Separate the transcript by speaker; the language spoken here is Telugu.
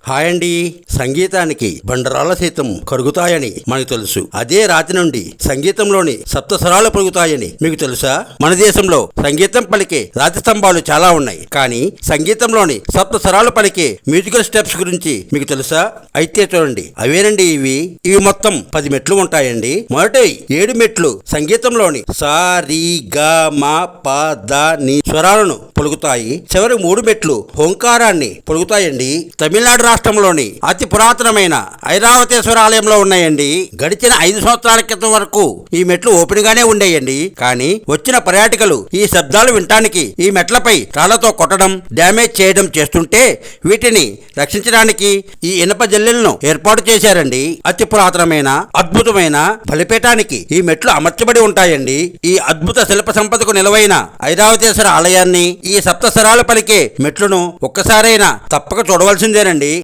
Speaker 1: హాయ్ అండి. సంగీతానికి బండరాళ్ళ సైతం కరుగుతాయని మనకు తెలుసు. అదే రాతి నుండి సంగీతంలోని సప్తస్వరాలు పలుకుతాయని మీకు తెలుసా? మన దేశంలో సంగీతం పలికే రాతి స్తంభాలు చాలా ఉన్నాయి, కానీ సంగీతంలోని సప్తస్వరాలు పలికే మ్యూజికల్ స్టెప్స్ గురించి మీకు తెలుసా? అయితే చూడండి, అవేనండి ఇవి మొత్తం 10 మెట్లు ఉంటాయండి. మొదటి 7 మెట్లు సంగీతంలోని సా రి గ మ ప ద ని స్వరాలను పలుకుతాయి. చివరి 3 మెట్లు ఓంకారాన్ని పలుకుతాయండి. తమిళనాడు రాష్ట్రంలోని అతి పురాతనమైన ఐరావతేశ్వర ఆలయంలో ఉన్నాయండి. గడిచిన 5 సంవత్సరాల క్రితం వరకు ఈ మెట్లు ఓపెన్ గానే ఉండేయండి. కానీ వచ్చిన పర్యాటకులు ఈ శబ్దాలు వినటానికి ఈ మెట్లపై రాళ్లతో కొట్టడం, డ్యామేజ్ చేయడం చేస్తుంటే వీటిని రక్షించడానికి ఈ ఇనప జల్లెలను ఏర్పాటు చేశారండి. అతి పురాతనమైన అద్భుతమైన బలిపీఠానికి ఈ మెట్లు అమర్చబడి ఉంటాయండి. ఈ అద్భుత శిల్ప సంపదకు నిలవైన ఐరావతేశ్వర ఆలయాన్ని, ఈ సప్తస్వరాలు పలికే మెట్లను ఒక్కసారైనా తప్పక చూడవలసిందేనండి.